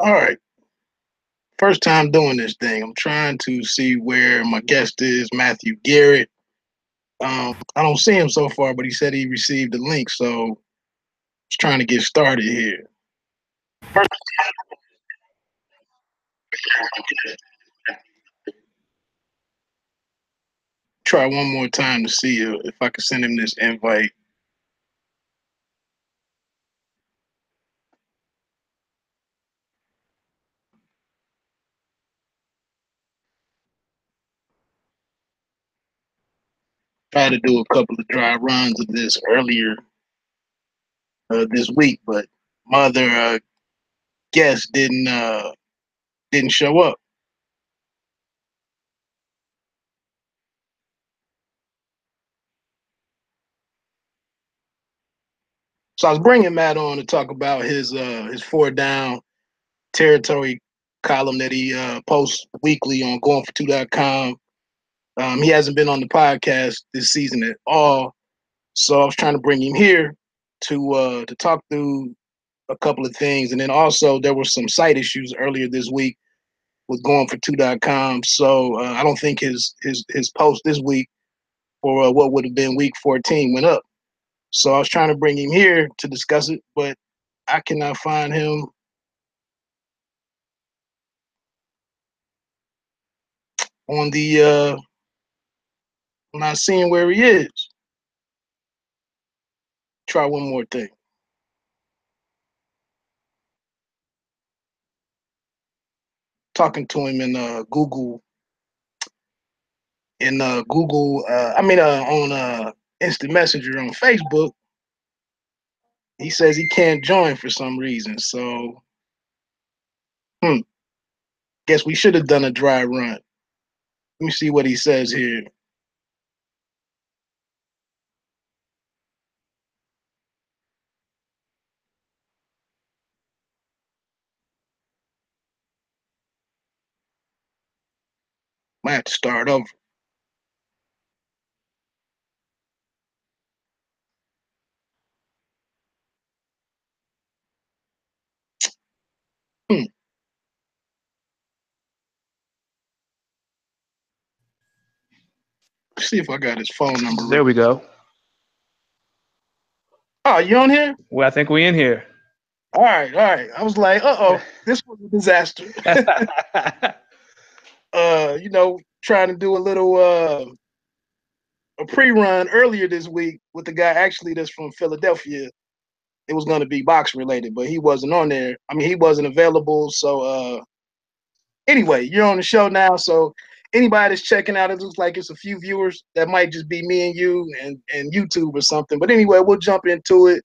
All right. First time doing this thing. I'm trying to see where my guest is, Matthew Garrett. I don't see him so far, but he said he received the link, so just trying to get started here. First, try one more time to see if I can send him this invite. Tried to do a couple of dry runs of this earlier this week, but my other guest didn't show up. So I was bringing Matt on to talk about his four down territory column that he posts weekly on goingfor2.com. He hasn't been on the podcast this season at all, so I was trying to bring him here to talk through a couple of things, and then also there were some site issues earlier this week with goingfor2.com. So I don't think his post this week for what would have been week 14 went up. So I was trying to bring him here to discuss it, but I cannot find him on the I'm not seeing where he is. Try one more thing. Talking to him in Google. On Instant Messenger on Facebook. He says he can't join for some reason. So, guess we should have done a dry run. Let me see what he says here. Might have to start over. Hmm. Let's see if I got his phone number. There we go. Oh, you on here? Well, I think we in here. All right, all right. I was like, this was a disaster. Trying to do a little a pre-run earlier this week with the guy actually that's from Philadelphia. It was going to be box related, but he wasn't on there. I mean, he wasn't available. So anyway, you're on the show now. So anybody that's checking out, it looks like it's a few viewers. That might just be me and you and YouTube or something. But anyway, we'll jump into it.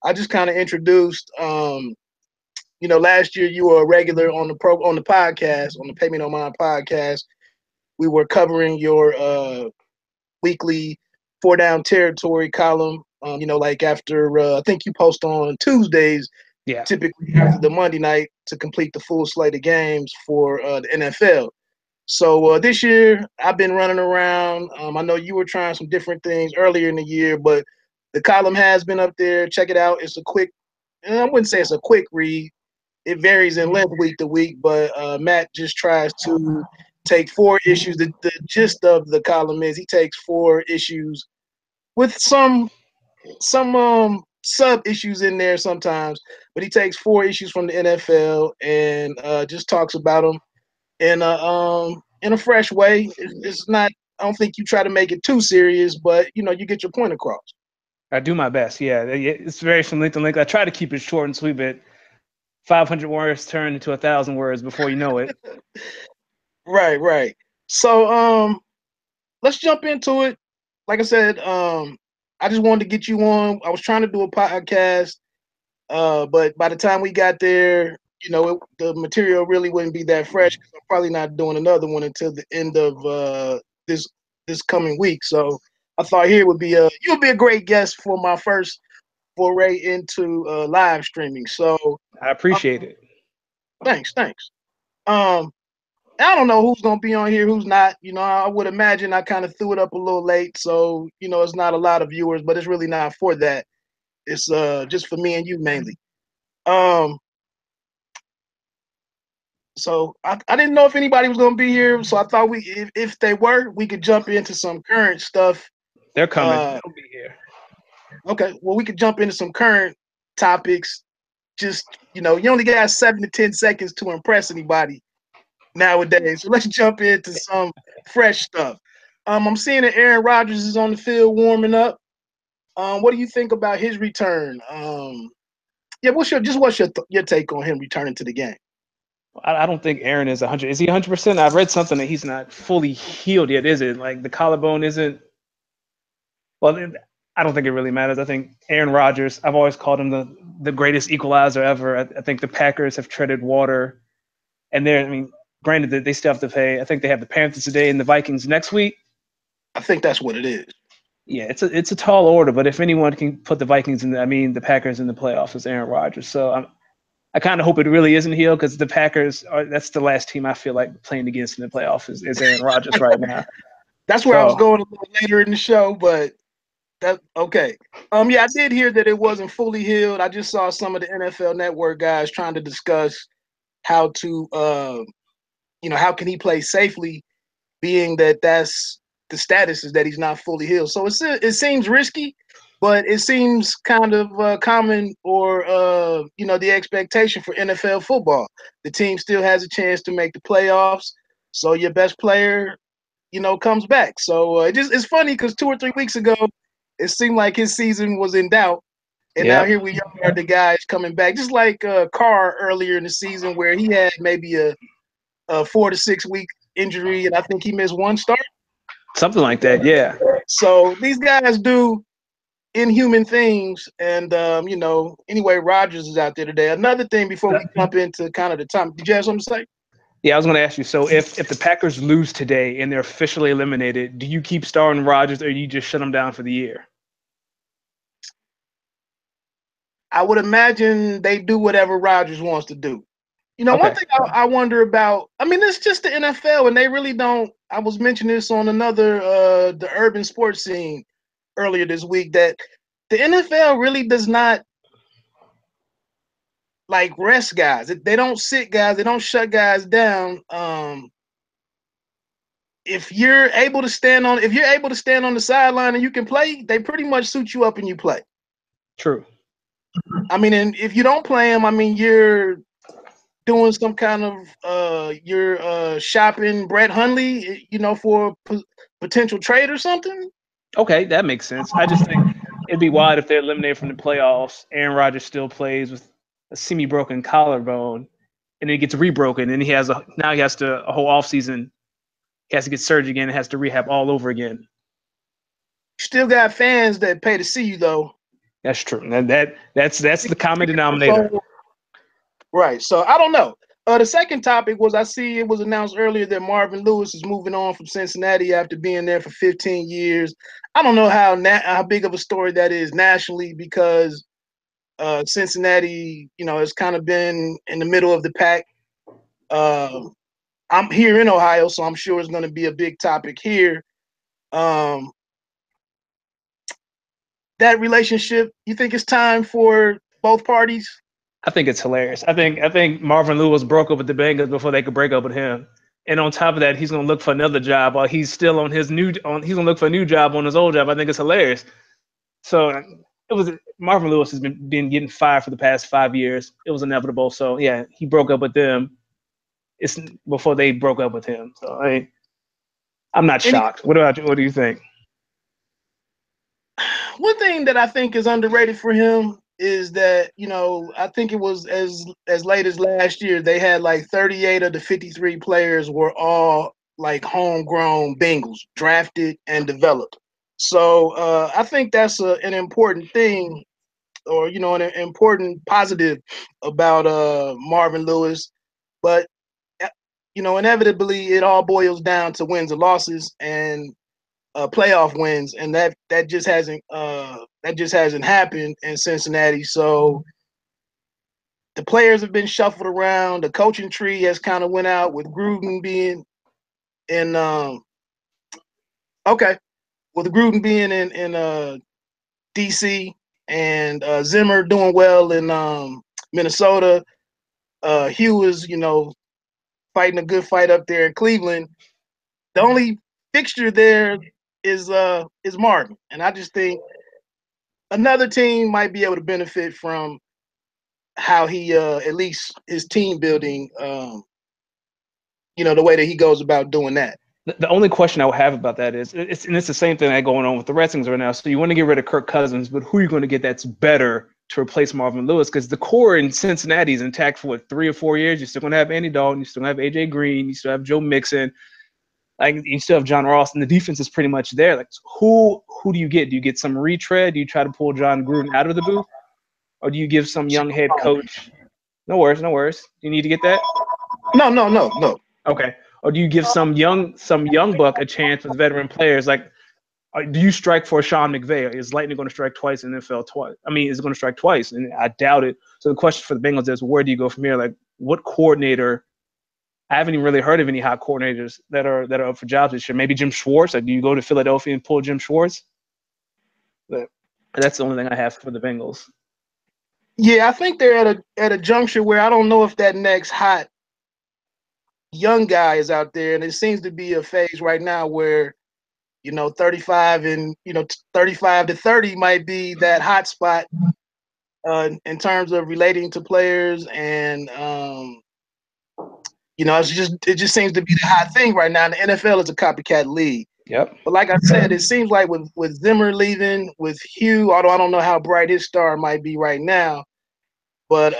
I just kind of introduced. Last year you were a regular on the podcast, on the Pay Me No Mind podcast. We were covering your weekly four down territory column. Like after I think you post on Tuesdays, Yeah. typically after the Monday night to complete the full slate of games for the NFL. So this year I've been running around. I know you were trying some different things earlier in the year, but the column has been up there. Check it out. It's a quick. I wouldn't say it's a quick read. It varies in length week to week, but Matt just tries to take four issues. The gist of the column is he takes four issues with some sub issues in there sometimes, but he takes four issues from the NFL and just talks about them in a fresh way. It's not. I don't think you try to make it too serious, but you get your point across. I do my best. Yeah, it's very from link to link. I try to keep it short and sweet, but 500 words turn into 1,000 words before you know it. Right, right. So let's jump into it. Like I said, I just wanted to get you on. I was trying to do a podcast, but by the time we got there, the material really wouldn't be that fresh. I'm probably not doing another one until the end of this coming week. So I thought here would be you'll be a great guest for my first foray into live streaming. So I appreciate it. thanks. Um, I don't know who's gonna be on here, who's not. I would imagine I kind of threw it up a little late, so it's not a lot of viewers, but it's really not for that. It's just for me and you mainly. Um, So I didn't know if anybody was going to be here. So I thought if they were, we could jump into some current stuff. They're coming. They'll be here. Okay, well, we could jump into some current topics. Just, you only got 7 to 10 seconds to impress anybody nowadays. So let's jump into some fresh stuff. I'm seeing that Aaron Rodgers is on the field warming up. What do you think about his return? Yeah, what's your take on him returning to the game? I don't think Aaron is 100. Is he 100%? I've read something that he's not fully healed yet, is it? Like the collarbone isn't. Well, I don't think it really matters. I think Aaron Rodgers. I've always called him the greatest equalizer ever. I think the Packers have treaded water, and I mean, granted that they still have to pay. I think they have the Panthers today and the Vikings next week. I think that's what it is. Yeah, it's a tall order, but if anyone can put the Vikings the Packers in the playoffs, it's Aaron Rodgers. So I kind of hope it really isn't healed because the Packers that's the last team I feel like playing against in the playoffs is Aaron Rodgers right now. That's where I was going a little later in the show, but that okay. Yeah, I did hear that it wasn't fully healed. I just saw some of the NFL Network guys trying to discuss how to how can he play safely, being that that's the status is that he's not fully healed. So it seems risky, but it seems kind of common or the expectation for NFL football. The team still has a chance to make the playoffs, so your best player, comes back. So it's funny because 2 or 3 weeks ago, it seemed like his season was in doubt, and now here we are, the guys coming back, just like Carr earlier in the season where he had maybe a 4 to 6 week injury, and I think he missed one start. Something like that, yeah. So these guys do inhuman things, and anyway, Rodgers is out there today. Another thing before we jump into kind of the time, did you have something to say? Yeah, I was going to ask you. So if the Packers lose today and they're officially eliminated, do you keep starting Rodgers or you just shut him down for the year? I would imagine they do whatever Rodgers wants to do. One thing I wonder about, I mean, it's just the NFL, and they really don't. I was mentioning this on another, the urban sports scene earlier this week, that the NFL really does not like rest guys. They don't sit guys. They don't shut guys down. If you're able to stand on the sideline and you can play, they pretty much suit you up and you play. True. I mean, and if you don't play them, I mean, you're doing some kind of you're shopping Brett Hundley, for potential trade or something. Okay, that makes sense. I just think it'd be wild if they're eliminated from the playoffs. Aaron Rodgers still plays with a semi-broken collarbone, and then it gets rebroken, and he has a whole offseason. He has to get surgery again. And has to rehab all over again. Still got fans that pay to see you, though. That's true. And that's the common denominator. Right. So I don't know. The second topic was, I see it was announced earlier that Marvin Lewis is moving on from Cincinnati after being there for 15 years. I don't know how big of a story that is nationally, because Cincinnati, has kind of been in the middle of the pack. I'm here in Ohio, so I'm sure it's going to be a big topic here. That relationship, you think it's time for both parties? I think it's hilarious. I think Marvin Lewis broke up with the Bengals before they could break up with him. And on top of that, he's gonna look for another job while he's still on he's gonna look for a new job on his old job. I think it's hilarious. So Marvin Lewis has been getting fired for the past 5 years. It was inevitable. So yeah, he broke up with them. It's before they broke up with him. So I'm not shocked. What about you? What do you think? One thing that I think is underrated for him is that, I think it was as late as last year, they had like 38 of the 53 players were all like homegrown Bengals, drafted and developed. So I think that's an important thing, or an important positive about Marvin Lewis. But inevitably, it all boils down to wins and losses and playoff wins, and that just hasn't happened in Cincinnati. So the players have been shuffled around. The coaching tree has kind of went out, with Gruden being in with Gruden being in DC, and Zimmer doing well in Minnesota. Hugh is fighting a good fight up there in Cleveland. The only fixture there is Martin, and I just think another team might be able to benefit from how he at least his team building, the way that he goes about doing that. The only question I would have about that is it's the same thing that going on with the Redskins right now. So you want to get rid of Kirk Cousins, but who are you going to get that's better to replace Marvin Lewis? Because the core in Cincinnati is intact for 3 or 4 years. You're still going to have Andy Dalton, you still have AJ Green, you still have Joe Mixon, like you still have John Ross, and the defense is pretty much there. Like who do you get? Do you get some retread? Do you try to pull John Gruden out of the booth, or do you give some young head coach? No worries, no worries. You need to get that. No. Okay. Or do you give some young buck a chance with veteran players? Like, do you strike for Sean McVay? Is Lightning going to strike twice in the NFL twice? I mean, is it going to strike twice? And I doubt it. So the question for the Bengals is, where do you go from here? Like, what coordinator? I haven't even really heard of any hot coordinators that are up for jobs this year. Maybe Jim Schwartz. Like, do you go to Philadelphia and pull Jim Schwartz? But that's the only thing I have for the Bengals. Yeah, I think they're at a juncture where I don't know if that next hot young guy is out there, and it seems to be a phase right now where 35 and 35 to 30 might be that hot spot in terms of relating to players, and it just seems to be the hot thing right now. The NFL is a copycat league. Yep. But like I said, it seems like with Zimmer leaving, with Hugh, although I don't know how bright his star might be right now, but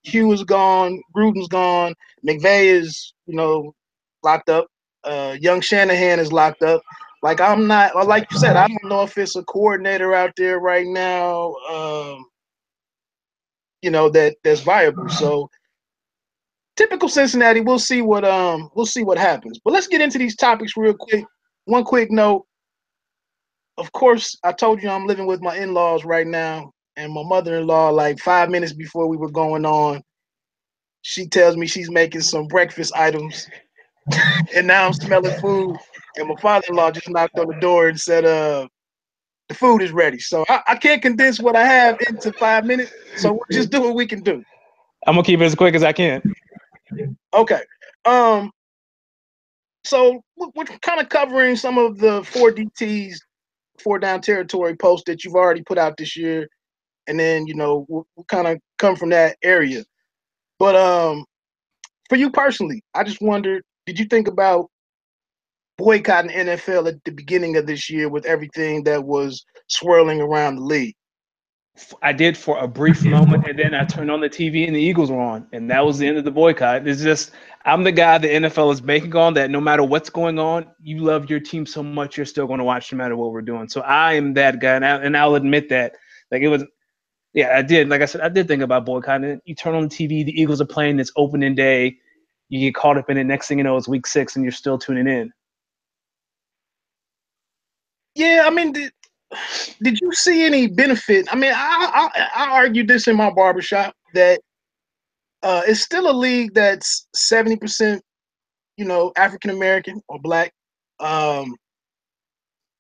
Hugh is gone, Gruden's gone, McVay is locked up, young Shanahan is locked up. Like I'm not, like you said, I don't know if it's a coordinator out there right now, that's viable. So typical Cincinnati. We'll see what happens. But let's get into these topics real quick. One quick note. Of course, I told you I'm living with my in-laws right now, and my mother-in-law, like 5 minutes before we were going on, she tells me she's making some breakfast items, and now I'm smelling food. And my father-in-law just knocked on the door and said, the food is ready. So I can't condense what I have into 5 minutes. So we'll just do what we can do. I'm gonna keep it as quick as I can. Okay. So we're kind of covering some of the 4DTs, 4 down territory posts that you've already put out this year, and then we'll kind of come from that area. But for you personally, I just wondered, did you think about boycotting NFL at the beginning of this year with everything that was swirling around the league? I did for a brief moment, and then I turned on the TV and the Eagles were on, and that was the end of the boycott. It's just I'm the guy the NFL is banking on that no matter what's going on, you love your team so much you're still going to watch no matter what we're doing. So I am that guy, and I'll admit that. Like it was, yeah, I did. Like I said, I did think about boycotting. You turn on the TV, the Eagles are playing. It's opening day. You get caught up in it. Next thing you know, it's week 6, and you're still tuning in. Yeah, I mean, did you see any benefit? I mean, I argued this in my barbershop that it's still a league that's 70%, African American or black.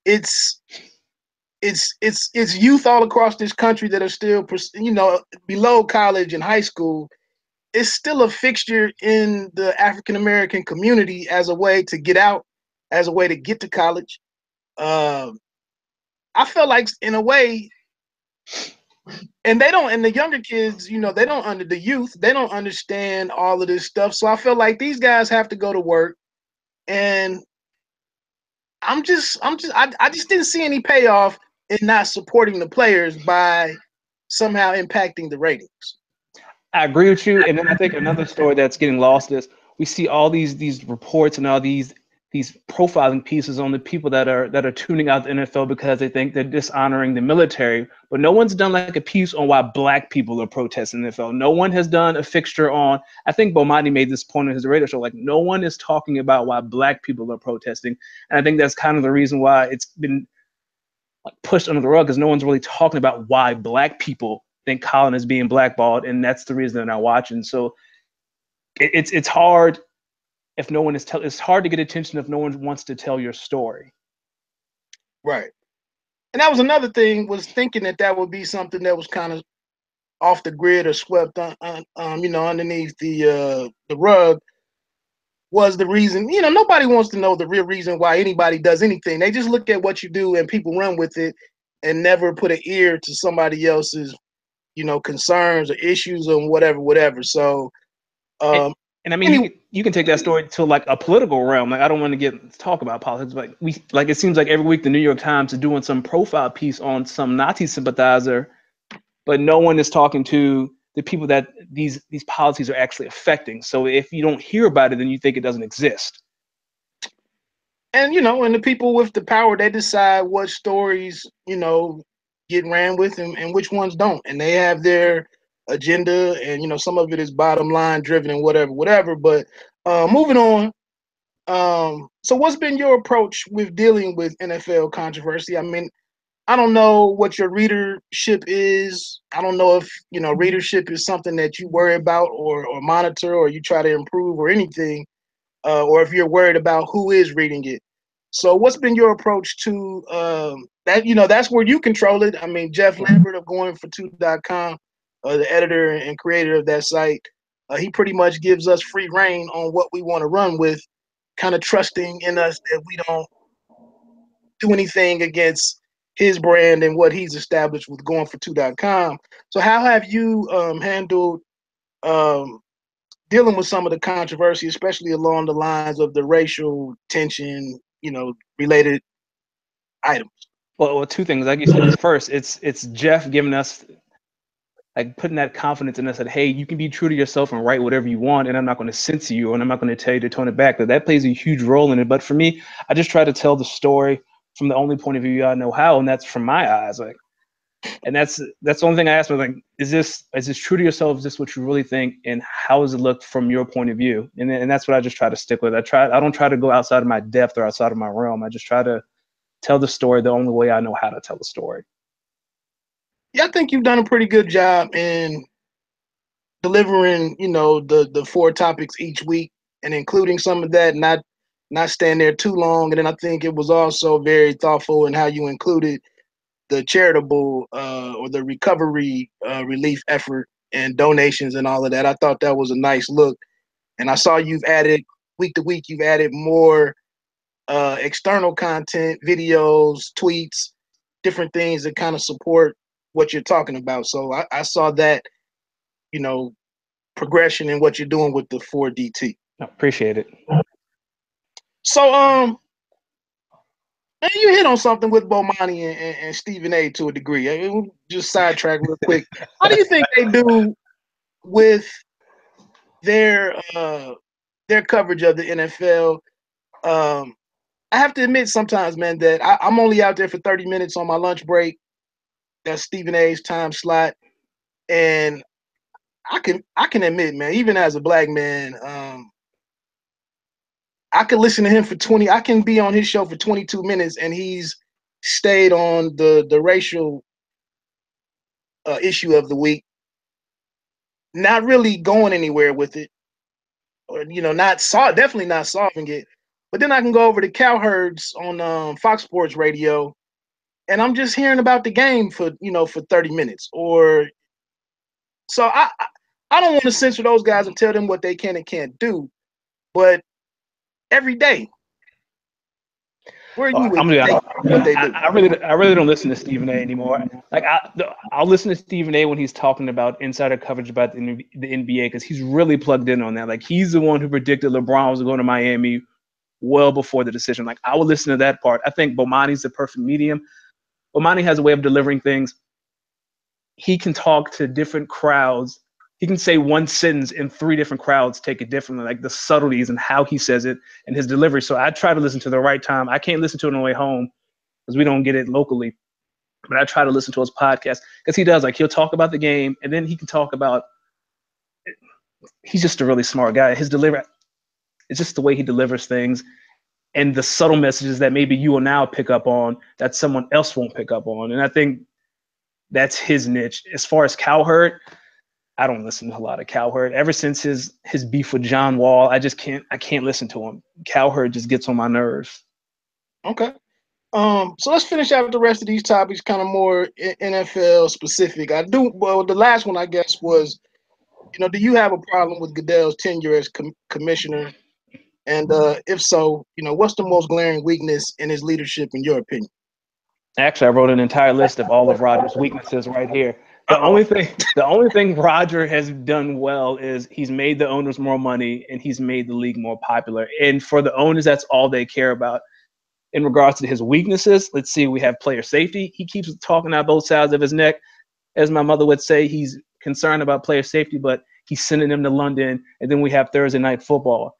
It's youth all across this country that are still, below college and high school. It's still a fixture in the African American community as a way to get out, as a way to get to college. I feel like in a way, and the younger kids, they don't under the youth, they don't understand all of this stuff. So I feel like these guys have to go to work, and I just didn't see any payoff in not supporting the players by somehow impacting the ratings. I agree with you. And then I think another story that's getting lost is we see all these reports and all these profiling pieces on the people that are tuning out the NFL because they think they're dishonoring the military. But no one's done like a piece on why black people are protesting the NFL. No one has done a fixture on, I think Bomani made this point on his radio show, like no one is talking about why black people are protesting. And I think that's kind of the reason why it's been pushed under the rug, because no one's really talking about why black people think Colin is being blackballed, and that's the reason they're not watching. So it's hard if no one is it's hard to get attention if no one wants to tell your story. Right. And that was another thing, was thinking that would be something that was kind of off the grid or swept underneath the rug. was the reason. Nobody wants to know the real reason why anybody does anything. They just look at what you do and people run with it and never put an ear to somebody else's, concerns or issues or whatever. So, And, and I mean, anyway, you can take that story to like a political realm. Like I don't want to talk about politics, but it seems like every week the New York Times is doing some profile piece on some Nazi sympathizer, but no one is talking to the people that these policies are actually affecting. So if you don't hear about it, then you think it doesn't exist. And the people with the power, they decide what stories get ran with and which ones don't, and they have their agenda, and some of it is bottom line driven and whatever. But moving on. So what's been your approach with dealing with NFL controversy? I mean, I don't know what your readership is. I don't know if readership is something that you worry about or monitor or you try to improve or anything, or if you're worried about who is reading it. So what's been your approach to that? That's where you control it. I mean, Jeff Lambert of GoingFor2.com, the editor and creator of that site, he pretty much gives us free reign on what we want to run with, kind of trusting in us that we don't do anything against his brand and what he's established with GoingFor2.com. So how have you handled dealing with some of the controversy, especially along the lines of the racial tension, related items? Well, two things. Like you said, first, it's Jeff giving us like putting that confidence in us that hey, you can be true to yourself and write whatever you want, and I'm not going to censor you, and I'm not going to tell you to tone it back. That plays a huge role in it. But for me, I just try to tell the story from the only point of view I know how, and that's from my eyes. Like, and that's the only thing I ask me. Like, is this true to yourself? Is this what you really think? And how does it look from your point of view? And that's what I just try to stick with. I don't try to go outside of my depth or outside of my realm. I just try to tell the story the only way I know how to tell the story. Yeah, I think you've done a pretty good job in delivering, the four topics each week and including some of that, not staying there too long. And then I think it was also very thoughtful in how you included the charitable or the recovery relief effort and donations and all of that. I thought that was a nice look. And I saw you've added week to week, you've added more external content, videos, tweets, different things that kind of support what you're talking about. So I saw that, progression in what you're doing with the 4DT. I appreciate it. So, man, you hit on something with Bomani and Stephen A. to a degree. I mean, we'll just sidetrack real quick. How do you think they do with their coverage of the NFL? I have to admit sometimes, man, that I'm only out there for 30 minutes on my lunch break. That's Stephen A.'s time slot, and I can admit, man, even as a black man, I could listen to him for 20. I can be on his show for 22 minutes, and he's stayed on the racial issue of the week, not really going anywhere with it, or definitely not solving it. But then I can go over to Cowherds on Fox Sports Radio, and I'm just hearing about the game for 30 minutes. Or so I don't want to censor those guys and tell them what they can and can't do, but every day, where are you with what they do? I really don't listen to Stephen A. anymore. Like I'll listen to Stephen A. when he's talking about insider coverage about the NBA because he's really plugged in on that. Like he's the one who predicted LeBron was going to Miami well before the decision. Like I would listen to that part. I think Bomani's the perfect medium. Bomani has a way of delivering things. He can talk to different crowds. He can say one sentence and three different crowds take it differently, like the subtleties and how he says it and his delivery. So I try to listen to the right time. I can't listen to it on the way home because we don't get it locally. But I try to listen to his podcast because he does, like, he'll talk about the game and then he can talk about, he's just a really smart guy. His delivery, it's just the way he delivers things and the subtle messages that maybe you will now pick up on that someone else won't pick up on. And I think that's his niche. As far as Cowherd, I don't listen to a lot of Cowherd. Ever since his beef with John Wall, I can't listen to him. Cowherd just gets on my nerves. Okay. So let's finish out the rest of these topics, kind of more NFL specific. The last one I guess was, do you have a problem with Goodell's tenure as commissioner? And if so, what's the most glaring weakness in his leadership, in your opinion? Actually, I wrote an entire list of all of Rodgers' weaknesses right here. The Uh-oh. only thing Roger has done well is he's made the owners more money and he's made the league more popular. And for the owners, that's all they care about. In regards to his weaknesses, let's see, we have player safety. He keeps talking out both sides of his neck. As my mother would say, he's concerned about player safety, but he's sending them to London. And then we have Thursday night football.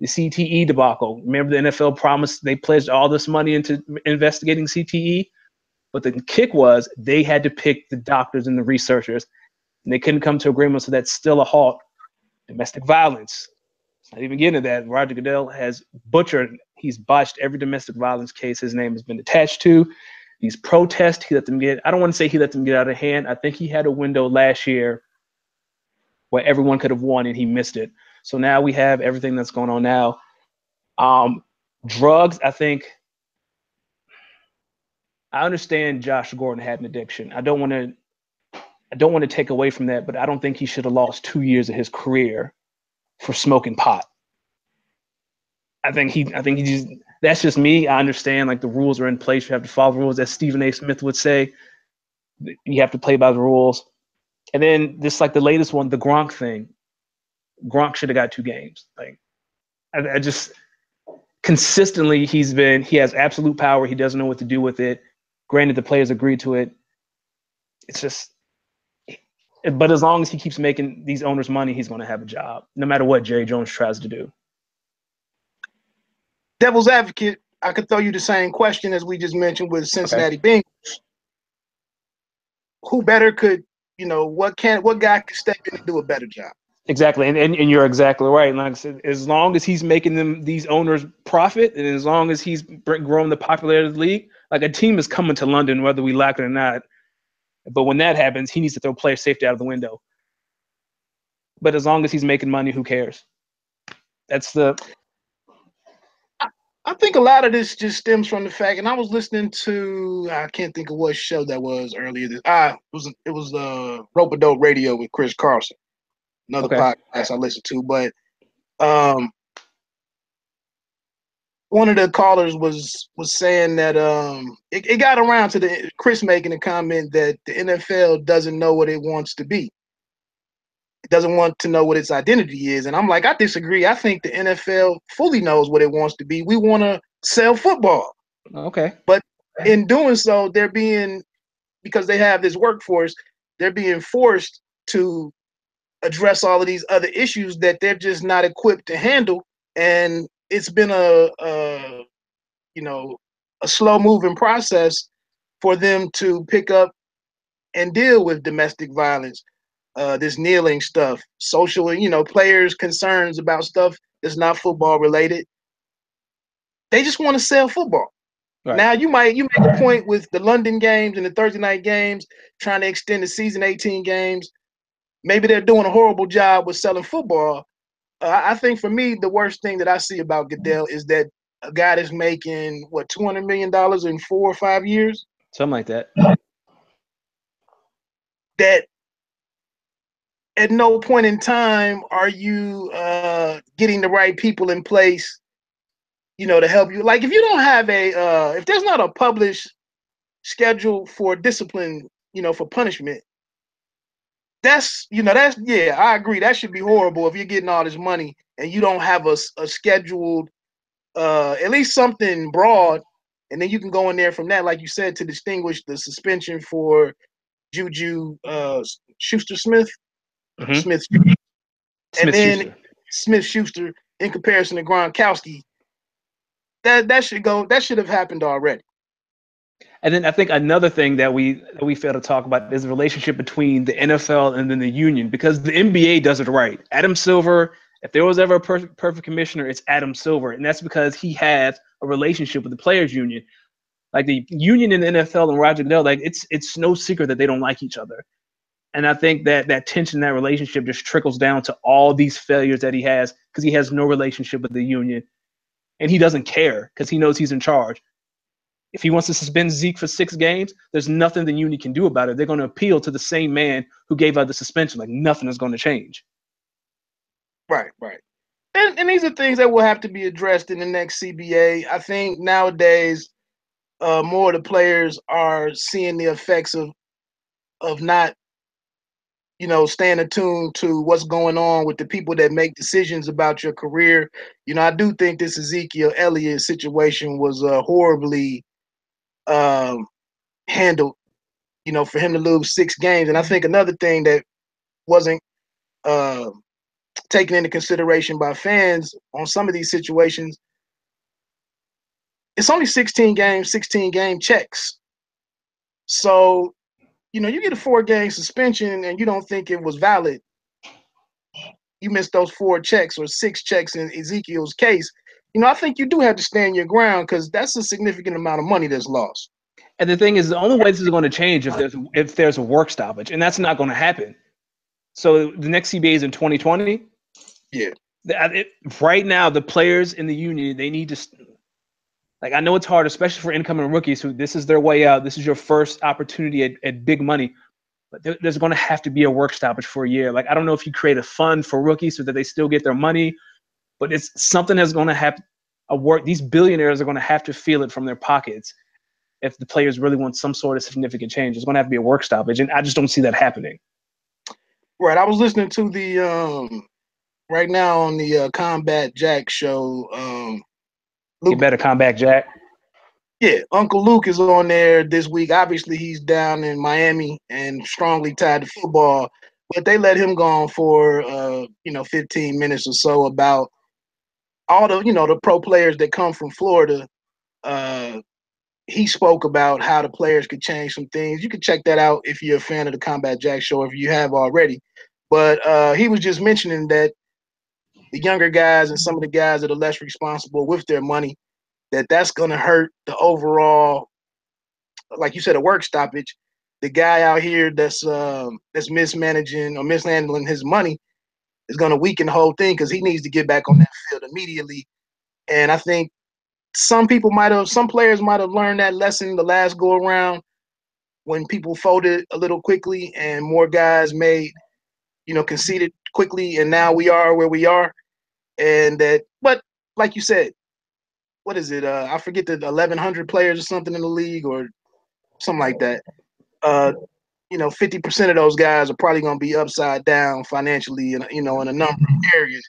The CTE debacle. Remember, the NFL promised, they pledged all this money into investigating CTE. But the kick was they had to pick the doctors and the researchers, and they couldn't come to agreement. So that's still a halt. Domestic violence. It's not even getting to that. Roger Goodell has he's botched every domestic violence case his name has been attached to. These protests, he let them get, I don't want to say he let them get out of hand. I think he had a window last year where everyone could have won and he missed it. So now we have everything that's going on now. Drugs, I think. I understand Josh Gordon had an addiction. I don't want to take away from that, but I don't think he should have lost 2 years of his career for smoking pot. I think he just, that's just me. I understand, like, the rules are in place. You have to follow the rules. As Stephen A. Smith would say, you have to play by the rules. And then this, like, the latest one, the Gronk thing. Gronk should have got 2 games. Like, I just consistently he has absolute power. He doesn't know what to do with it. Granted, the players agreed to it. It's just, but as long as he keeps making these owners money, he's going to have a job, no matter what Jerry Jones tries to do. Devil's advocate, I could throw you the same question as we just mentioned with Cincinnati Bengals. Who better could, what guy could step in and do a better job? Exactly, and you're exactly right. Like I said, as long as he's making these owners profit, and as long as he's growing the popularity of the league, like, a team is coming to London whether we like it or not. But when that happens, he needs to throw player safety out of the window. But as long as he's making money, who cares? I think a lot of this just stems from the fact, and I was listening to, I can't think of what show that was earlier. It was Rope-A-Dope Radio with Chris Carlson, another podcast I listened to. But one of the callers was saying that it got around to Chris making a comment that the NFL doesn't know what it wants to be. It doesn't want to know what its identity is. And I'm like, I disagree. I think the NFL fully knows what it wants to be. We want to sell football. Okay. But in doing so, because they have this workforce, they're being forced to address all of these other issues that they're just not equipped to handle. And it's been a slow moving process for them to pick up and deal with domestic violence, this kneeling stuff, social, players' concerns about stuff that's not football related. They just want to sell football. Right. Now you make a point with the London games and the Thursday night games, trying to extend the season 18 games. Maybe they're doing a horrible job with selling football. I think for me, the worst thing that I see about Goodell is that a guy that's making $200 million in 4 or 5 years, something like that. That at no point in time are you getting the right people in place, to help you. Like, if you don't have if there's not a published schedule for discipline, for punishment, I agree. That should be horrible if you're getting all this money and you don't have a scheduled, at least something broad, and then you can go in there from that, like you said, to distinguish the suspension for Juju Schuster-Smith. Mm-hmm. Smith-Schuster. And then Smith-Schuster in comparison to Gronkowski. That should have happened already. And then I think another thing that we fail to talk about is the relationship between the NFL and then the union, because the NBA does it right. Adam Silver, if there was ever a perfect commissioner, it's Adam Silver, and that's because he has a relationship with the players' union. Like, the union in the NFL and Roger Goodell, like, it's no secret that they don't like each other. And I think that tension, that relationship just trickles down to all these failures that he has, because he has no relationship with the union. And he doesn't care because he knows he's in charge. If he wants to suspend Zeke for 6 games, there's nothing the union can do about it. They're going to appeal to the same man who gave out the suspension. Like, nothing is going to change. Right. And these are things that will have to be addressed in the next CBA. I think nowadays, more of the players are seeing the effects of not, staying attuned to what's going on with the people that make decisions about your career. I do think this Ezekiel Elliott situation was horribly um, handled. For him to lose 6 games, and I think another thing that wasn't uh, taken into consideration by fans on some of these situations, it's only 16 games, 16 game checks. So, you get a 4 game suspension and you don't think it was valid. You missed those 4 checks or 6 checks in Ezekiel's case. I think you do have to stand your ground because that's a significant amount of money that's lost. And the thing is, the only way this is going to change if there's a work stoppage, and that's not going to happen. So the next CBA is in 2020. Yeah. Right now, the players in the union, they need to, like, I know it's hard, especially for incoming rookies who this is their way out. This is your first opportunity at big money. But there's going to have to be a work stoppage for a year. Like, I don't know if you create a fund for rookies so that they still get their money, but it's something that's going to have a work. These billionaires are going to have to feel it from their pockets if the players really want some sort of significant change. There's going to have to be a work stoppage, and I just don't see that happening. Right. I was listening to the right now on the Combat Jack show. Luke, you better Combat Jack. Yeah, Uncle Luke is on there this week. Obviously, he's down in Miami and strongly tied to football, but they let him go on for 15 minutes or so about all the pro players that come from Florida. He spoke about how the players could change some things. You can check that out if you're a fan of the Combat Jack show, if you have already. But he was just mentioning that the younger guys and some of the guys that are less responsible with their money, that's going to hurt the overall, like you said, a work stoppage. The guy out here that's mismanaging or mishandling his money is going to weaken the whole thing because he needs to get back on that field immediately. And I think some players might have learned that lesson the last go around when people folded a little quickly and more guys conceded quickly, and now we are where we are. And but like you said, what is it? I forget, the 1,100 players or something in the league or something like that. 50% of those guys are probably going to be upside down financially, in a number of areas.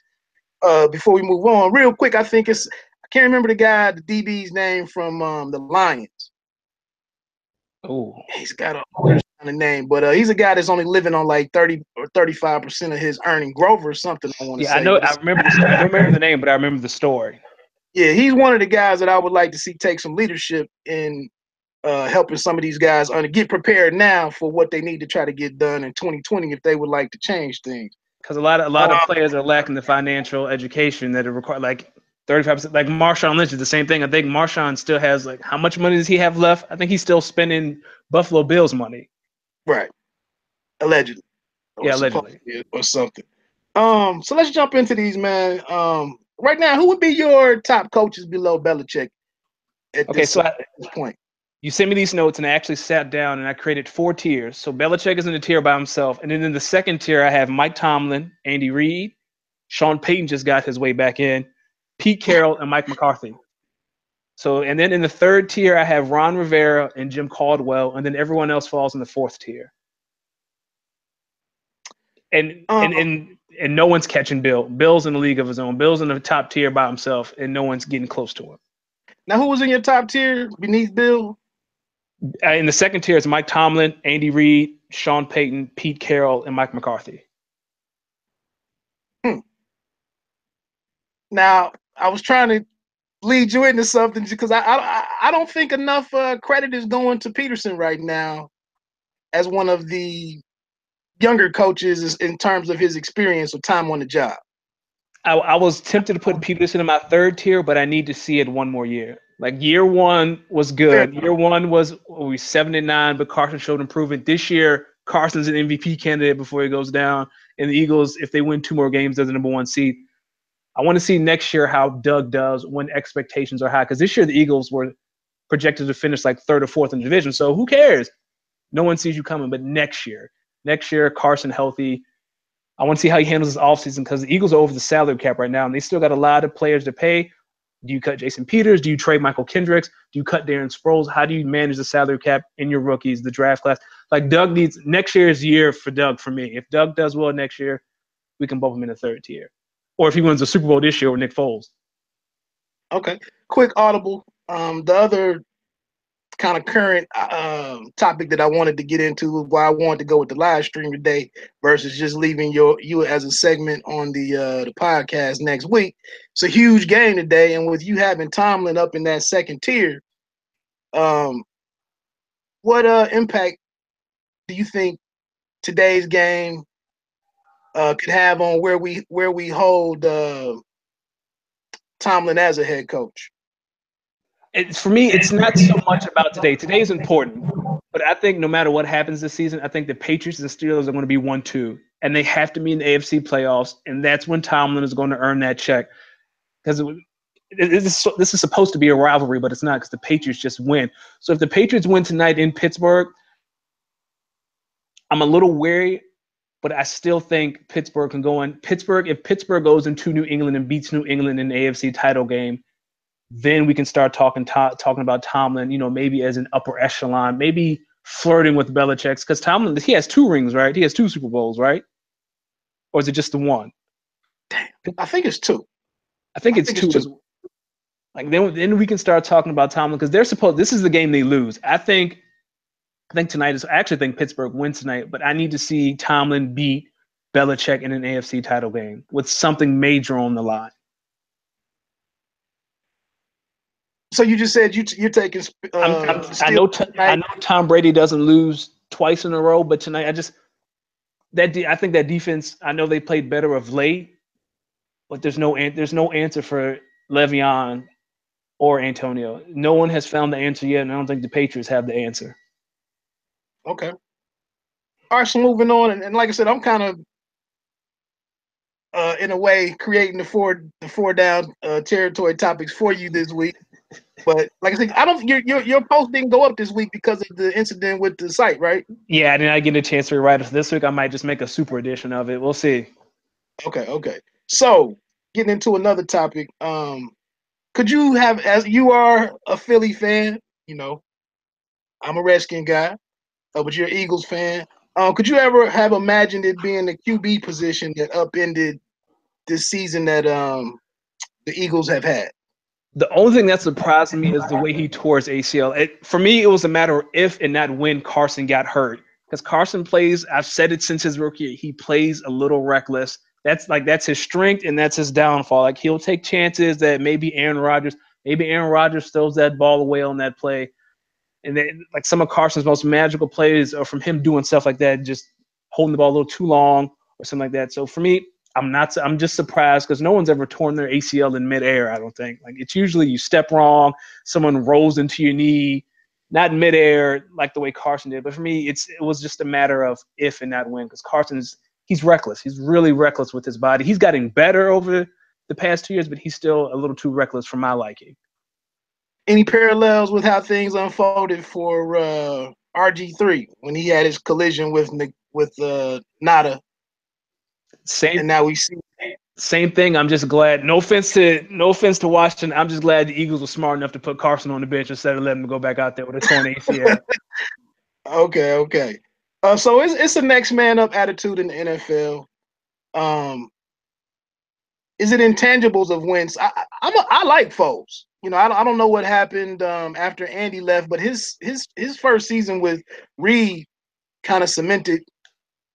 Before we move on, real quick, I can't remember the DB's name from the Lions. Oh, he's got a name, but he's a guy that's only living on like 30 or 35% of his earning. Grover or something, I want to say. I know. I don't remember the name, but I remember the story. Yeah, he's one of the guys that I would like to see take some leadership in helping some of these guys get prepared now for what they need to try to get done in 2020 if they would like to change things. Because a lot of players are lacking the financial education that it requires. Like 35%, like Marshawn Lynch is the same thing. I think Marshawn still has, like, how much money does he have left? I think he's still spending Buffalo Bills money. Right. Allegedly. Yeah, allegedly. Or something. So let's jump into these, man. Right now, who would be your top coaches below Belichick at this point? You sent me these notes, and I actually sat down and I created 4 tiers. So Belichick is in a tier by himself. And then in the second tier, I have Mike Tomlin, Andy Reid, Sean Payton just got his way back in, Pete Carroll, and Mike McCarthy. So, and then in the third tier, I have Ron Rivera and Jim Caldwell, and then everyone else falls in the fourth tier. And no one's catching Bill. Bill's in the league of his own. Bill's in the top tier by himself, and no one's getting close to him. Now, who was in your top tier beneath Bill? In the second tier, it's Mike Tomlin, Andy Reid, Sean Payton, Pete Carroll, and Mike McCarthy. Now, I was trying to lead you into something because I don't think enough credit is going to Peterson right now as one of the younger coaches in terms of his experience or time on the job. I was tempted to put Peterson in my third tier, but I need to see it one more year. Like, year one was good. Year one was 7-9, but Carson showed improvement. This year, Carson's an MVP candidate before he goes down. And the Eagles, if they win 2 more games, they're the number 1 seed. I want to see next year how Doug does when expectations are high. Because this year, the Eagles were projected to finish like 3rd or 4th in the division. So who cares? No one sees you coming. But next year, Carson healthy, I want to see how he handles this offseason because the Eagles are over the salary cap right now, and they still got a lot of players to pay. Do you cut Jason Peters? Do you trade Michael Kendricks? Do you cut Darren Sproles? How do you manage the salary cap in your rookies, the draft class? Like Doug needs next year's year for Doug for me. If Doug does well next year, we can bump him in the third tier. Or if he wins the Super Bowl this year with Nick Foles. Okay. Quick audible. The other kind of current topic that I wanted to get into, why I wanted to go with the live stream today versus just leaving you as a segment on the podcast next week. It's a huge game today, and with you having Tomlin up in that second tier, what impact do you think today's game could have on where we hold Tomlin as a head coach? For me, it's not so much about today. Today is important, but I think no matter what happens this season, I think the Patriots and the Steelers are going to be 1-2, and they have to be in the AFC playoffs, and that's when Tomlin is going to earn that check. Because this is supposed to be a rivalry, but it's not because the Patriots just win. So if the Patriots win tonight in Pittsburgh, I'm a little wary, but I still think Pittsburgh can go in. If Pittsburgh goes into New England and beats New England in the AFC title game, then we can start talking about Tomlin, maybe as an upper echelon, maybe flirting with Belichick's, because Tomlin, he has 2 rings, right? He has 2 Super Bowls, right? Or is it just the one? Damn, I think it's 2. I think it's two. Like then we can start talking about Tomlin because this is the game they lose. I think tonight I actually think Pittsburgh wins tonight, but I need to see Tomlin beat Belichick in an AFC title game with something major on the line. So you just said you're taking. I know Tom Brady doesn't lose twice in a row, but tonight I think that defense. I know they played better of late, but there's no answer for Le'Veon or Antonio. No one has found the answer yet, and I don't think the Patriots have the answer. Okay. All right, so moving on, and like I said, I'm kind of in a way creating the four down territory topics for you this week. But like I said, I don't. Your post didn't go up this week because of the incident with the site, right? Yeah, I didn't get a chance to rewrite it this week. I might just make a super edition of it. We'll see. Okay. So getting into another topic, could you have, as you are a Philly fan, I'm a Redskin guy, but you're an Eagles fan. Could you ever have imagined it being the QB position that upended this season that the Eagles have had? The only thing that surprised me is the way he tore his ACL. For me, it was a matter of if and not when Carson got hurt. Because Carson plays, I've said it since his rookie, he plays a little reckless. That's his strength and that's his downfall. Like he'll take chances that maybe Aaron Rodgers throws that ball away on that play. And then like some of Carson's most magical plays are from him doing stuff like that, just holding the ball a little too long or something like that. So for me, I'm just surprised because no one's ever torn their ACL in midair, I don't think. Like it's usually you step wrong, someone rolls into your knee, not midair like the way Carson did. But for me, it was just a matter of if and not when, because he's reckless. He's really reckless with his body. He's gotten better over the past 2 years, but he's still a little too reckless for my liking. Any parallels with how things unfolded for RG3 when he had his collision with Nada? Same. And now we see. Same thing. I'm just glad. No offense to Washington. I'm just glad the Eagles were smart enough to put Carson on the bench instead of letting him go back out there with a torn ACL. Okay. So it's a next man up attitude in the NFL. Is it intangibles of Wentz? I like Foles. I don't know what happened after Andy left, but his first season with Reed kind of cemented.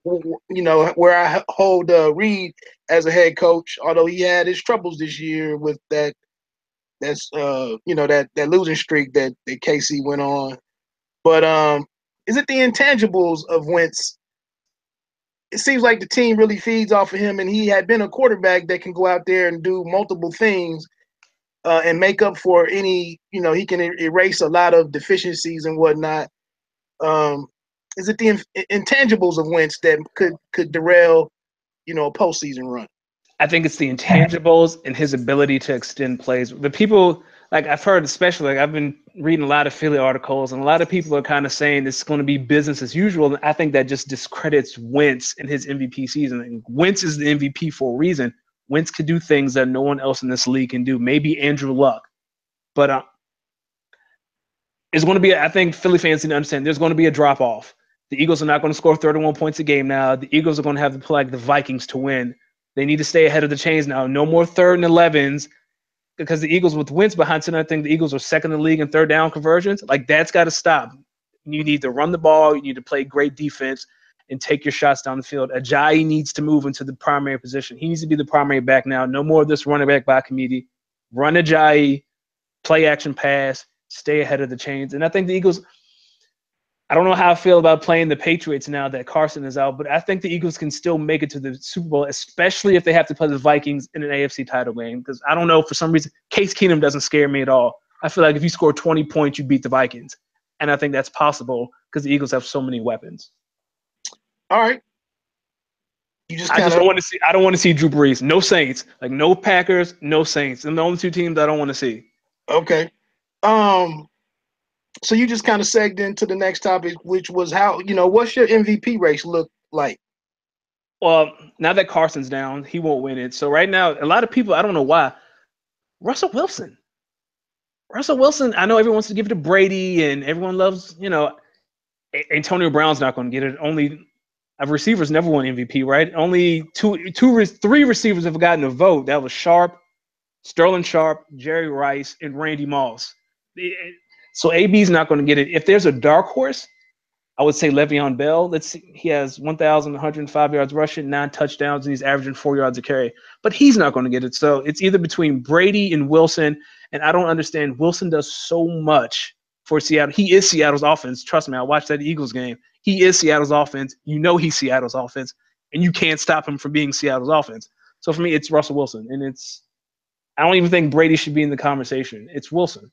Where I hold Reed as a head coach, although he had his troubles this year with that losing streak that KC went on. But is it the intangibles of Wentz? It seems like the team really feeds off of him, and he had been a quarterback that can go out there and do multiple things and make up for any, he can erase a lot of deficiencies and whatnot. Is it the intangibles of Wentz that could derail, a postseason run? I think it's the intangibles and his ability to extend plays. The people like I've heard, especially like I've been reading a lot of Philly articles, and a lot of people are kind of saying it's going to be business as usual. And I think that just discredits Wentz in his MVP season. And Wentz is the MVP for a reason. Wentz could do things that no one else in this league can do. Maybe Andrew Luck, but it's going to be. I think Philly fans need to understand there's going to be a drop off. The Eagles are not going to score 31 points a game now. The Eagles are going to have to play like the Vikings to win. They need to stay ahead of the chains now. No more 3rd and 11s. Because the Eagles with wins behind center, I think the Eagles are second in the league in 3rd down conversions. Like that's got to stop. You need to run the ball. You need to play great defense and take your shots down the field. Ajayi needs to move into the primary position. He needs to be the primary back now. No more of this running back by committee. Run Ajayi, play action pass, stay ahead of the chains. And I think the Eagles, I don't know how I feel about playing the Patriots now that Carson is out, but I think the Eagles can still make it to the Super Bowl, especially if they have to play the Vikings in an AFC title game. Because I don't know, for some reason, Case Keenum doesn't scare me at all. I feel like if you score 20 points, you beat the Vikings. And I think that's possible because the Eagles have so many weapons. All right. You just I don't want to see. I don't want to see Drew Brees. No Saints. Like no Packers, no Saints. And the only 2 teams I don't want to see. Okay. So you just kind of segged into the next topic, which was how, what's your MVP race look like? Well, now that Carson's down, he won't win it. So right now, a lot of people, I don't know why, Russell Wilson, I know everyone wants to give it to Brady and everyone loves, Antonio Brown's not going to get it. Only receivers never won MVP, right? Only three receivers have gotten a vote. That was Sharp, Sterling Sharp, Jerry Rice, and Randy Moss. So AB's not going to get it. If there's a dark horse, I would say Le'Veon Bell. Let's see, he has 1,105 yards rushing, 9 touchdowns, and he's averaging 4 yards a carry. But he's not going to get it. So it's either between Brady and Wilson, and I don't understand. Wilson does so much for Seattle. He is Seattle's offense. Trust me, I watched that Eagles game. He is Seattle's offense. You know he's Seattle's offense, and you can't stop him from being Seattle's offense. So for me, it's Russell Wilson, and I don't even think Brady should be in the conversation. It's Wilson.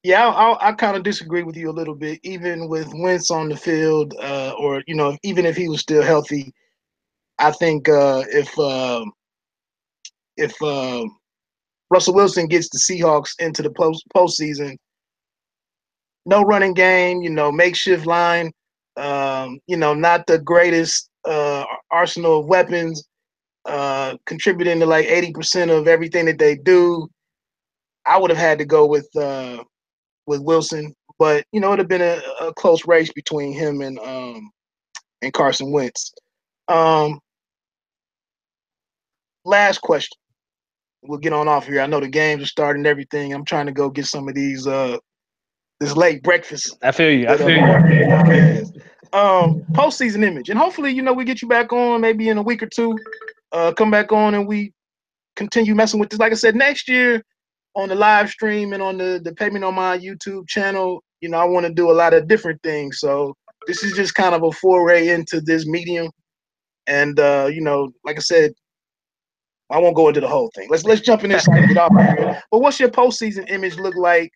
Yeah, I kind of disagree with you a little bit. Even with Wentz on the field, or even if he was still healthy, I think if Russell Wilson gets the Seahawks into the postseason, no running game, makeshift line, not the greatest arsenal of weapons, contributing to like 80% of everything that they do. I would have had to go with Wilson, but it'd have been a close race between him and Carson Wentz. Last question. We'll get on off here. I know the games are starting and everything. I'm trying to go get some of these this late breakfast. I feel you. Postseason image, and hopefully we get you back on maybe in a week or two. Come back on and we continue messing with this. Like I said, next year on the live stream and on the Payment on My YouTube channel, I want to do a lot of different things. So this is just kind of a foray into this medium. And like I said, I won't go into the whole thing. Let's jump in this and get off here. But what's your postseason image look like?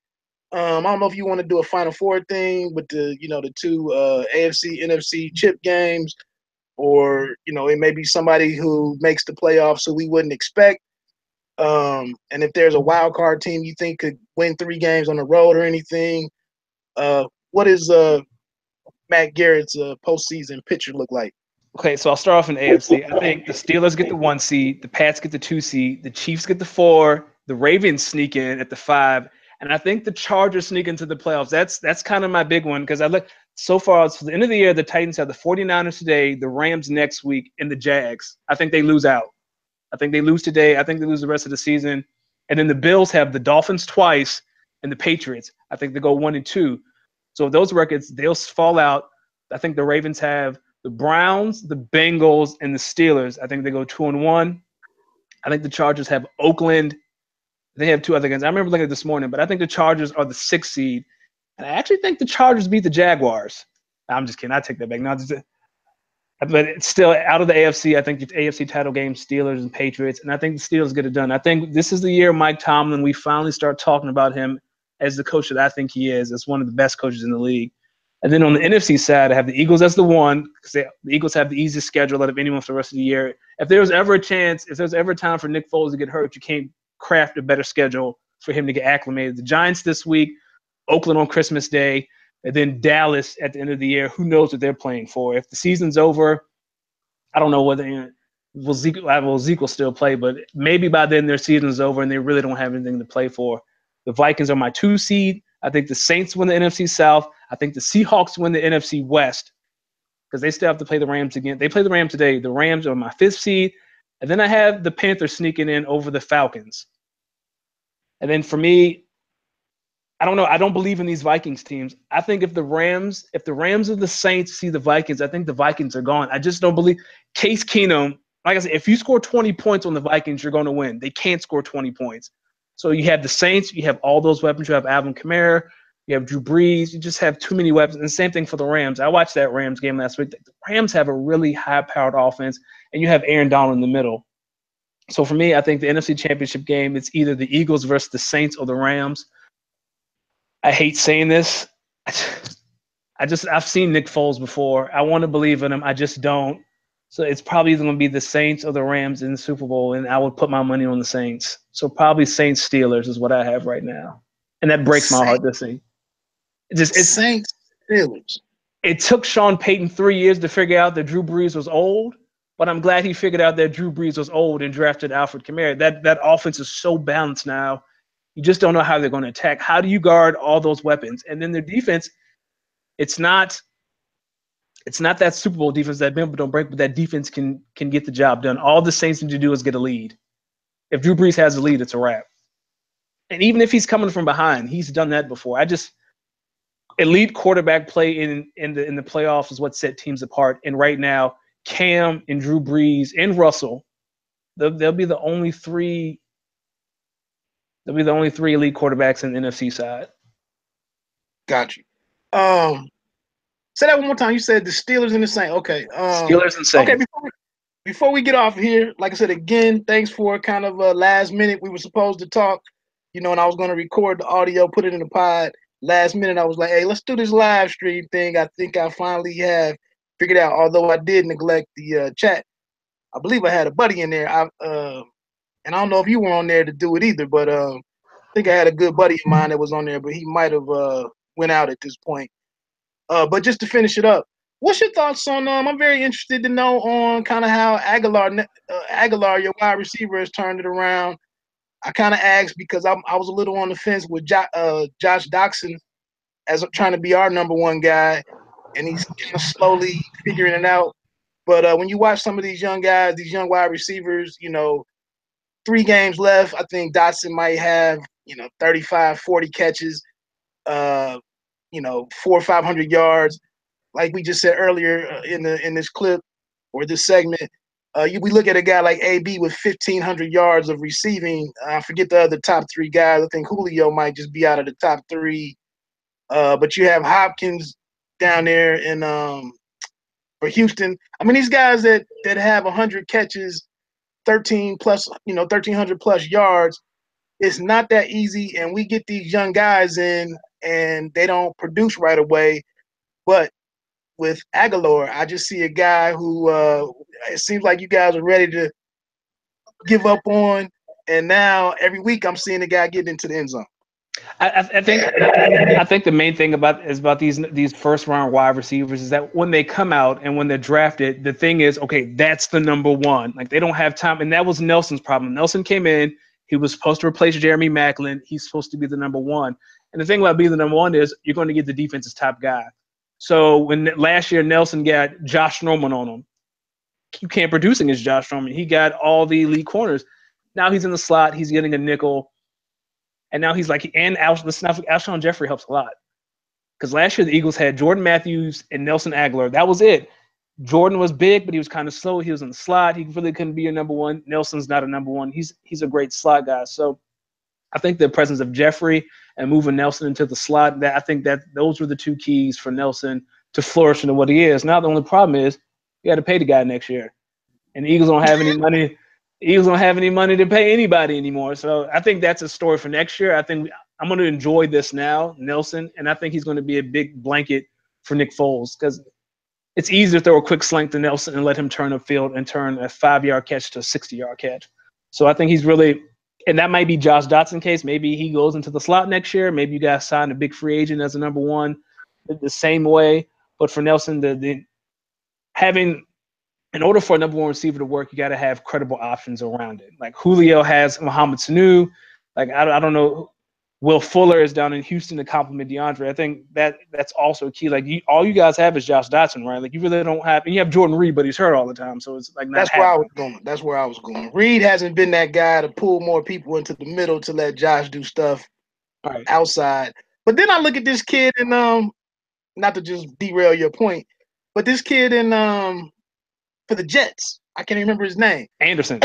I don't know if you want to do a Final Four thing with the the 2 AFC NFC chip games, or it may be somebody who makes the playoffs so we wouldn't expect. And if there's a wild card team you think could win 3 games on the road or anything, what is Matt Garrett's postseason picture look like? Okay, so I'll start off in the AFC. I think the Steelers get the 1 seed, the Pats get the 2 seed, the Chiefs get the 4, the Ravens sneak in at the 5, and I think the Chargers sneak into the playoffs. That's kind of my big one because I look so far to the end of the year. The Titans have the 49ers today, the Rams next week, and the Jags. I think they lose out. I think they lose today. I think they lose the rest of the season. And then the Bills have the Dolphins twice and the Patriots. I think they go 1-2. So those records, they'll fall out. I think the Ravens have the Browns, the Bengals, and the Steelers. I think they go 2-1. I think the Chargers have Oakland. They have 2 other games. I remember looking at this morning, but I think the Chargers are the 6th seed. And I actually think the Chargers beat the Jaguars. I'm just kidding. I take that back. But it's still out of the AFC. I think the AFC title game, Steelers and Patriots, and I think the Steelers get it done. I think this is the year Mike Tomlin, we finally start talking about him as the coach that I think he is, as one of the best coaches in the league. And then on the NFC side, I have the Eagles as the 1 because the Eagles have the easiest schedule out of anyone for the rest of the year. If there's ever a chance, if there's ever a time for Nick Foles to get hurt, you can't craft a better schedule. for him to get acclimated. The Giants this week, Oakland on Christmas Day, and then Dallas at the end of the year. Who knows what they're playing for? If the season's over, I don't know whether Zeke will still play, but maybe by then their season's over and they really don't have anything to play for. The Vikings are my 2 seed. I think the Saints win the NFC South. I think the Seahawks win the NFC West because they still have to play the Rams again. They play the Rams today. The Rams are my 5th seed. And then I have the Panthers sneaking in over the Falcons. And then for me, I don't know. I don't believe in these Vikings teams. I think if the Rams or the Saints see the Vikings, I think the Vikings are gone. I just don't believe Case Keenum. Like I said, if you score 20 points on the Vikings, you're going to win. They can't score 20 points. So you have the Saints. You have all those weapons. You have Alvin Kamara. You have Drew Brees. You just have too many weapons. And the same thing for the Rams. I watched that Rams game last week. The Rams have a really high-powered offense, and you have Aaron Donald in the middle. So for me, I think the NFC Championship game, it's either the Eagles versus the Saints or the Rams. I hate saying this. I've seen Nick Foles before. I want to believe in him. I just don't. So it's probably either going to be the Saints or the Rams in the Super Bowl, and I would put my money on the Saints. So probably Saints Steelers is what I have right now, and that breaks my heart to see. It's Saints Steelers. It took Sean Payton 3 years to figure out that Drew Brees was old, but I'm glad he figured out that Drew Brees was old and drafted Alfred Kamara. That offense is so balanced now. You just don't know how they're going to attack. How do you guard all those weapons? And then their defense, it's not that Super Bowl defense that bend but don't break, but that defense can get the job done. All the Saints need to do is get a lead. If Drew Brees has a lead, it's a wrap. And even if he's coming from behind, he's done that before. Elite quarterback play in the playoffs is what set teams apart. And right now, Cam and Drew Brees and Russell, they'll be the only three. They'll be the only 3 elite quarterbacks in the NFC side. Got you. Say that one more time. You said the Steelers and the Saints. Okay. Steelers and Saints. Okay, before we get off here, like I said, again, thanks for kind of last minute. We were supposed to talk, and I was going to record the audio, put it in the pod. Last minute, I was like, hey, let's do this live stream thing. I think I finally have figured out, although I did neglect the chat. I believe I had a buddy in there. And I don't know if you were on there to do it either, but I think I had a good buddy of mine that was on there, but he might have went out at this point. But just to finish it up, what's your thoughts on I'm very interested to know on kind of how Aguilar, your wide receiver, has turned it around. I kind of asked because I was a little on the fence with Josh Doxson as trying to be our number 1 guy, and he's kind of slowly figuring it out. But when you watch some of these young guys, these young wide receivers, 3 games left, I think Dotson might have, 35, 40 catches, 400 or 500 yards. Like we just said earlier in this clip or this segment, we look at a guy like AB with 1,500 yards of receiving. I forget the other top 3 guys. I think Julio might just be out of the top 3. But you have Hopkins down there in for Houston. I mean, these guys that have 100 catches, 1,300 plus yards, it's not that easy. And we get these young guys in and they don't produce right away. But with Aguilar, I just see a guy who it seems like you guys are ready to give up on. And now every week I'm seeing a guy get into the end zone. I think the main thing about these first round wide receivers is that when they come out and when they're drafted, the thing is, okay, that's the number 1. Like they don't have time, and that was Nelson's problem. Nelson came in, he was supposed to replace Jeremy Maclin. He's supposed to be the number 1. And the thing about being the number 1 is you're going to get the defense's top guy. So when last year Nelson got Josh Norman on him, you can't produce against Josh Norman. He got all the elite corners. Now he's in the slot. He's getting a nickel. And now he's like, and Alshon Jeffrey helps a lot. Because last year the Eagles had Jordan Matthews and Nelson Aguilar. That was it. Jordan was big, but he was kind of slow. He was in the slot. He really couldn't be a number 1. Nelson's not a number 1. He's a great slot guy. So I think the presence of Jeffrey and moving Nelson into the slot, I think that those were the 2 keys for Nelson to flourish into what he is. Now the only problem is you got to pay the guy next year. And the Eagles don't have any money. Eagles don't have any money to pay anybody anymore. So I think that's a story for next year. I think I'm going to enjoy this now, Nelson, and I think he's going to be a big blanket for Nick Foles because it's easier to throw a quick slant to Nelson and let him turn a field and turn a 5-yard catch to a 60-yard catch. So I think he's really And that might be Josh Dotson case. Maybe he goes into the slot next year. Maybe you guys sign a big free agent as a number one the same way. But for Nelson, the having in order for a number one receiver to work, you got to have credible options around it. Like Julio has Mohamed Sanu. Like I don't know. Will Fuller is down in Houston to complement DeAndre. I think that's also key. Like all you guys have is Josh Dotson, right? Like you really don't have. And you have Jordan Reed, but he's hurt all the time, so it's like not. That's where I was going. That's where I was going. Reed hasn't been that guy to pull more people into the middle to let Josh do stuff outside. But then I look at this kid and not to just derail your point, but this kid in for the Jets. I can't even remember his name. Anderson.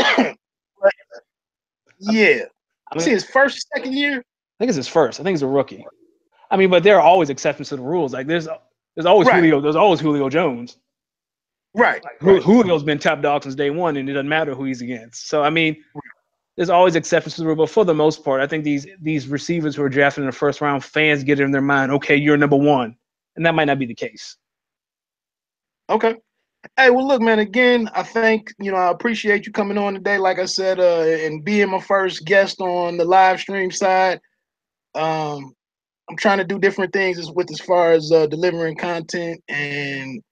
Yeah. I see his first, second year. I think it's his first. I think he's a rookie. I mean, but there are always exceptions to the rules. Like there's always Julio. There's always Julio Jones. Right. Like, Julio's been top dog since day one, and it doesn't matter who he's against. So I mean, there's always exceptions to the rule, but for the most part, I think these receivers who are drafted in the first round, fans get it in their mind, okay, you're number one, and that might not be the case. Okay. Hey, well, look, man. Again, I think I appreciate you coming on today. Like I said, and being my first guest on the live stream side. I'm trying to do different things as far as delivering content and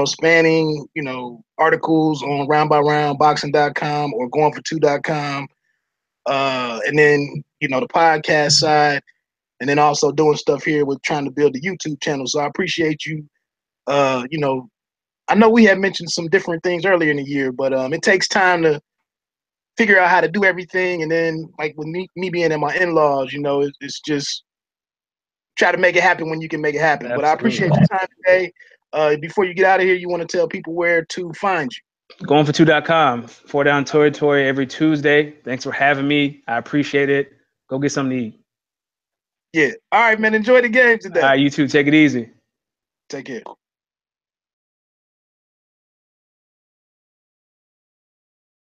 spanning articles on roundbyroundboxing.com or goingfor2.com, and then the podcast side, and then also doing stuff here with trying to build the YouTube channel. So I appreciate you. I know we had mentioned some different things earlier in the year, but it takes time to figure out how to do everything. And then like with me being at my in-laws, it's just try to make it happen when you can make it happen. Absolutely. But I appreciate your time today. Before you get out of here, you want to tell people where to find you. Goingfor2.com, 4 Down Territory every Tuesday. Thanks for having me. I appreciate it. Go get something to eat. Yeah. All right, man. Enjoy the game today. All right, you too. Take it easy. Take care.